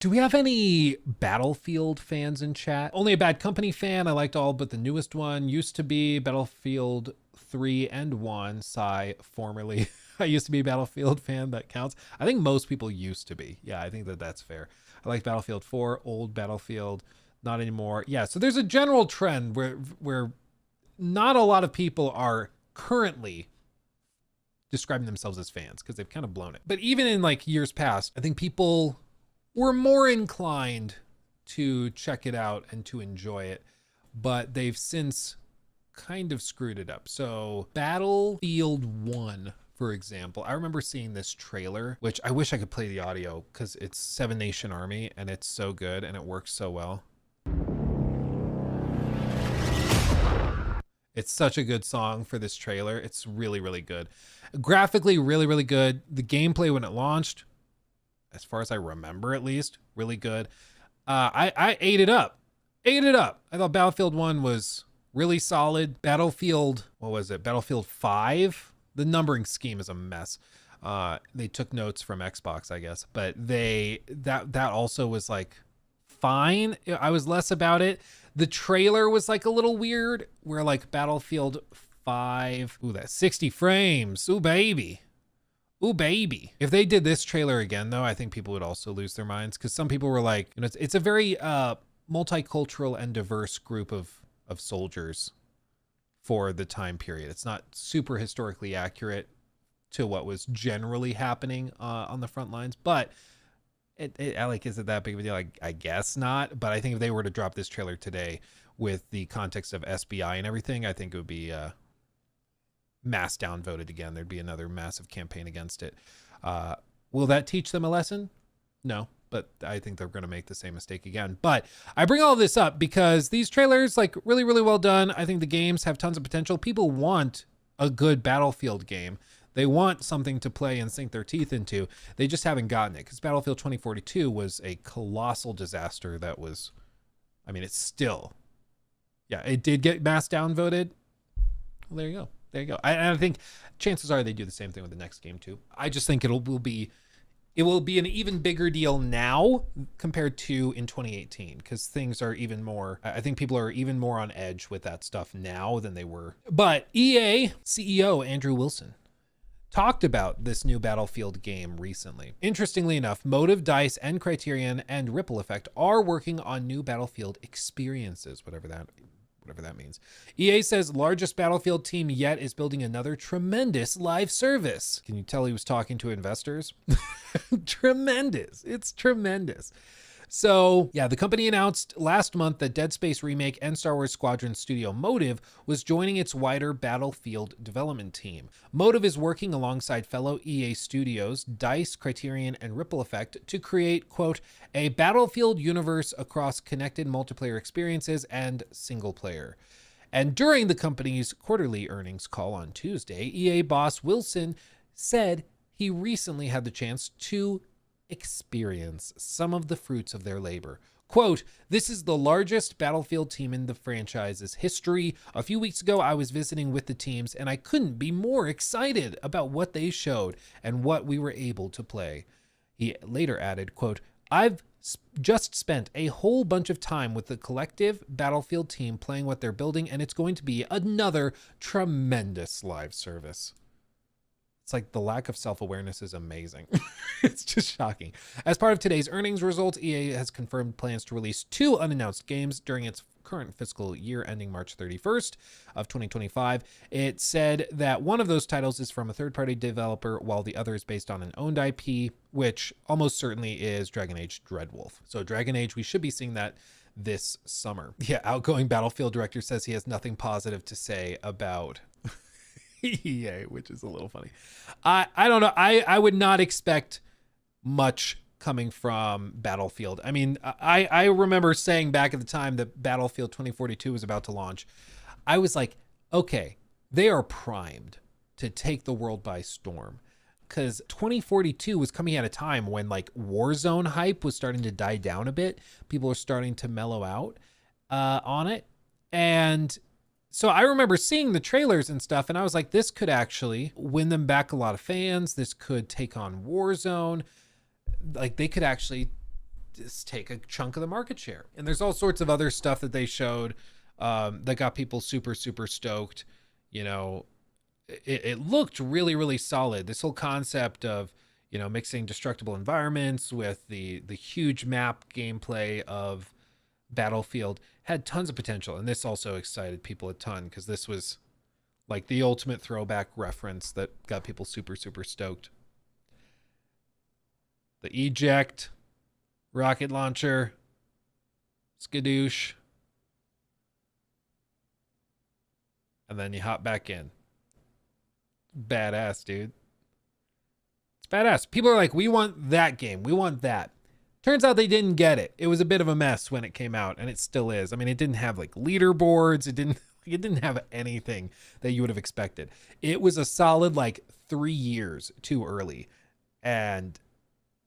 Do we have any Battlefield fans in chat? Only a Bad Company fan. I liked all but the newest one. Used to be Battlefield 3 and 1. Sigh, formerly. I used to be a Battlefield fan. That counts. I think most people used to be. Yeah, I think that's fair. I like Battlefield 4, old Battlefield, not anymore. Yeah, so there's a general trend where not a lot of people are currently describing themselves as fans because they've kind of blown it. But even in like years past, I think people were more inclined to check it out and to enjoy it, but they've since kind of screwed it up. So Battlefield 1, for example, I remember seeing this trailer, which I wish I could play the audio because it's Seven Nation Army and it's so good and it works so well. It's such a good song for this trailer. It's really, really good. Graphically, really, really good. The gameplay when it launched, as far as I remember at least, really good. I ate it up. I thought Battlefield 1 was really solid. Battlefield, what was it? Battlefield 5? The numbering scheme is a mess. They took notes from Xbox, I guess. But that also was like fine. I was less about it. The trailer was like a little weird, where like Battlefield 5, ooh, that's 60 frames. Ooh, baby. Ooh, baby. If they did this trailer again, though, I think people would also lose their minds because some people were like, you know, it's a very multicultural and diverse group of soldiers for the time period. It's not super historically accurate to what was generally happening on the front lines, but like, is it that big of a deal? I guess not. But I think if they were to drop this trailer today with the context of SBI and everything, I think it would be mass downvoted again. There'd be another massive campaign against it. Will that teach them a lesson? No, but I think they're going to make the same mistake again. But I bring all this up because these trailers, like, really, really well done. I think the games have tons of potential. People want a good Battlefield game. They want something to play and sink their teeth into. They just haven't gotten it because Battlefield 2042 was a colossal disaster that was, I mean, it's still, yeah, it did get mass downvoted. Well, there you go. There you go. I think chances are they do the same thing with the next game too. I just think it will be an even bigger deal now compared to in 2018 because things are even more, I think people are even more on edge with that stuff now than they were. But EA CEO Andrew Wilson talked about this new Battlefield game recently. Interestingly enough, Motive, DICE, and Criterion and Ripple Effect are working on new Battlefield experiences, whatever that means. EA says largest Battlefield team yet is building another tremendous live service. Can you tell he was talking to investors? Tremendous. It's tremendous. So yeah, the company announced last month that Dead Space remake and Star Wars Squadron studio Motive was joining its wider Battlefield development team. Motive is working alongside fellow EA studios, DICE, Criterion, and Ripple Effect to create, quote, a Battlefield universe across connected multiplayer experiences and single player. And during the company's quarterly earnings call on Tuesday, EA boss Wilson said he recently had the chance to experience some of the fruits of their labor. Quote, this is the largest Battlefield team in the franchise's history. A few weeks ago, I was visiting with the teams and I couldn't be more excited about what they showed and what we were able to play. He later added, quote, I've just spent a whole bunch of time with the collective Battlefield team playing what they're building, and it's going to be another tremendous live service. It's like the lack of self-awareness is amazing. It's just shocking. As part of today's earnings results, EA has confirmed plans to release 2 unannounced games during its current fiscal year ending March 31st of 2025. It said that one of those titles is from a third-party developer, while the other is based on an owned IP, which almost certainly is Dragon Age Dreadwolf. So Dragon Age, we should be seeing that this summer. Yeah, outgoing Battlefield director says he has nothing positive to say about EA, which is a little funny. I don't know. I would not expect much coming from Battlefield. I mean, I remember saying back at the time that Battlefield 2042 was about to launch, I was like, okay, they are primed to take the world by storm. Because 2042 was coming at a time when like Warzone hype was starting to die down a bit. People were starting to mellow out on it. And so I remember seeing the trailers and stuff, and I was like, this could actually win them back a lot of fans. This could take on Warzone. Like, they could actually just take a chunk of the market share. And there's all sorts of other stuff that they showed that got people super, super stoked. You know, it looked really, really solid. This whole concept of, you know, mixing destructible environments with the huge map gameplay of Battlefield had tons of potential. And this also excited people a ton because this was like the ultimate throwback reference that got people super, super stoked. The eject, rocket launcher, skadoosh. And then you hop back in. Badass, dude. It's badass. People are like, we want that game. We want that. Turns out they didn't get it. It was a bit of a mess when it came out, and it still is. I mean, it didn't have like leaderboards. It didn't have anything that you would have expected. It was a solid like 3 years too early, and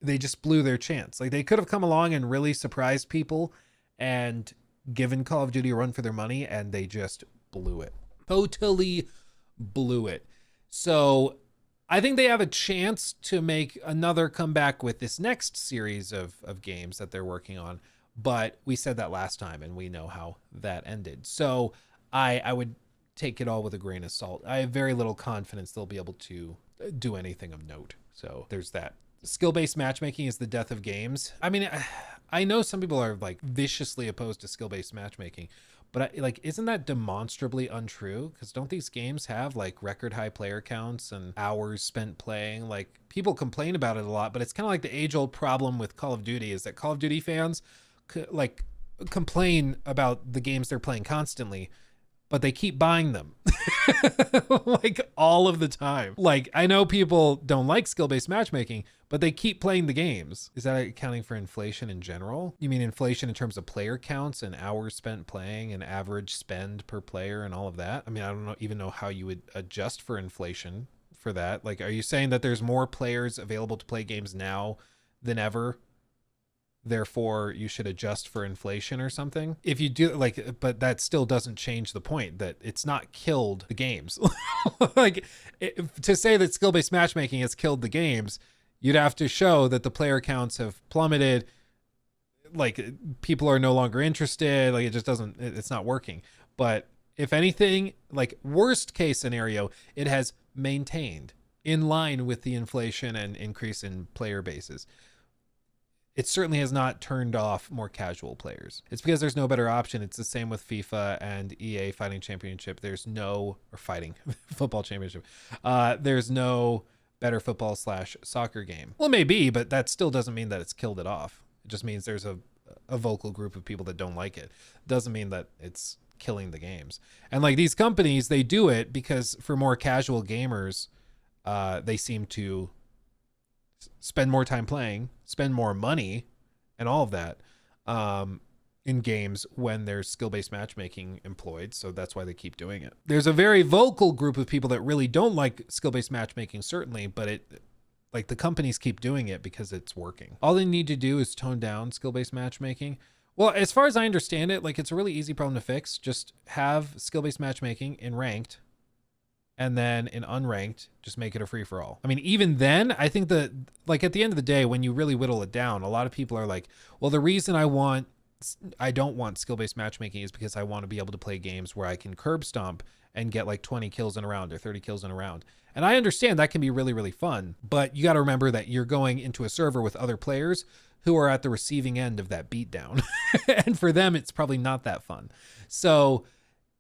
they just blew their chance. Like they could have come along and really surprised people and given Call of Duty a run for their money, and they just blew it. Totally blew it. So I think they have a chance to make another comeback with this next series of games that they're working on. But we said that last time, and we know how that ended. So I would take it all with a grain of salt. I have very little confidence they'll be able to do anything of note. So there's that. Skill-based matchmaking is the death of games. I mean, I know some people are like viciously opposed to skill-based matchmaking, but isn't that demonstrably untrue? Because don't these games have like record high player counts and hours spent playing? Like people complain about it a lot, but it's kind of like the age-old problem with Call of Duty is that Call of Duty fans complain about the games they're playing constantly, but they keep buying them like all of the time. Like I know people don't like skill-based matchmaking, but they keep playing the games. Is that accounting for inflation in general? You mean inflation in terms of player counts and hours spent playing and average spend per player and all of that? I mean, I don't even know how you would adjust for inflation for that. Like, are you saying that there's more players available to play games now than ever? Therefore, you should adjust for inflation or something. If you do but that still doesn't change the point that it's not killed the games. To say that skill-based matchmaking has killed the games, you'd have to show that the player counts have plummeted. Like people are no longer interested. Like it's not working. But if anything, like worst case scenario, it has maintained in line with the inflation and increase in player bases. It certainly has not turned off more casual players. It's because there's no better option. It's the same with FIFA and EA Fighting Championship. Football Championship. There's no better football/soccer game. Well, it may be, but that still doesn't mean that it's killed it off. It just means there's a vocal group of people that don't like it. Doesn't mean that it's killing the games. And like these companies, they do it because for more casual gamers, they seem to spend more time playing, spend more money, and all of that in games when there's skill-based matchmaking employed. So that's why they keep doing it. There's a very vocal group of people that really don't like skill-based matchmaking, certainly, but the companies keep doing it because it's working. All they need to do is tone down skill-based matchmaking. Well, as far as I understand it, it's a really easy problem to fix. Just have skill-based matchmaking in ranked, and then in unranked, just make it a free-for-all. I mean, even then, I think that, at the end of the day, when you really whittle it down, a lot of people are like, well, the reason I don't want skill-based matchmaking is because I want to be able to play games where I can curb stomp and get 20 kills in a round or 30 kills in a round. And I understand that can be really, really fun, but you got to remember that you're going into a server with other players who are at the receiving end of that beatdown. And for them, it's probably not that fun. So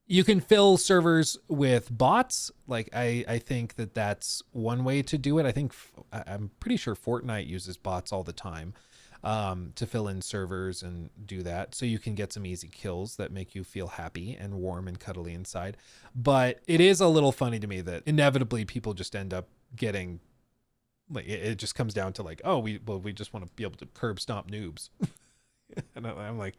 you can fill servers with bots. I think that that's one way to do it. I'm pretty sure Fortnite uses bots all the time to fill in servers and do that. So you can get some easy kills that make you feel happy and warm and cuddly inside. But it is a little funny to me that inevitably people just end up getting, it just comes down to we just want to be able to curb stomp noobs. And I'm like,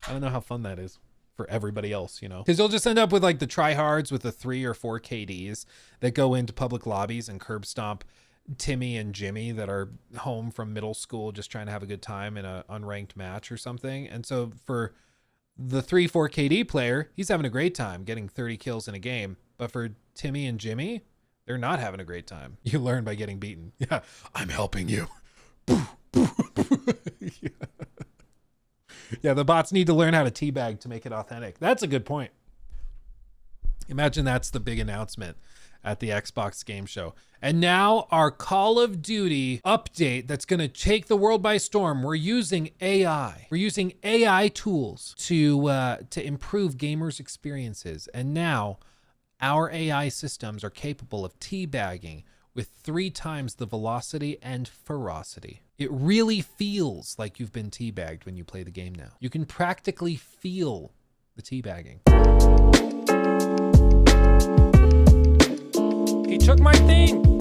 I don't know how fun that is for everybody else, because you'll just end up with the tryhards with the 3 or 4 KDs that go into public lobbies and curb stomp Timmy and Jimmy that are home from middle school just trying to have a good time in an unranked match or something. And so for the 3-4 KD player, he's having a great time getting 30 kills in a game. But for Timmy and Jimmy, they're not having a great time. You learn by getting beaten. Yeah, I'm helping you. Yeah, the bots need to learn how to teabag to make it authentic. That's a good point. Imagine that's the big announcement at the Xbox Game Show. And now our Call of Duty update that's going to take the world by storm. We're using AI. We're using AI tools to improve gamers' experiences. And now our AI systems are capable of teabagging with 3 times the velocity and ferocity. It really feels like you've been teabagged when you play the game now. You can practically feel the teabagging. He took my thing.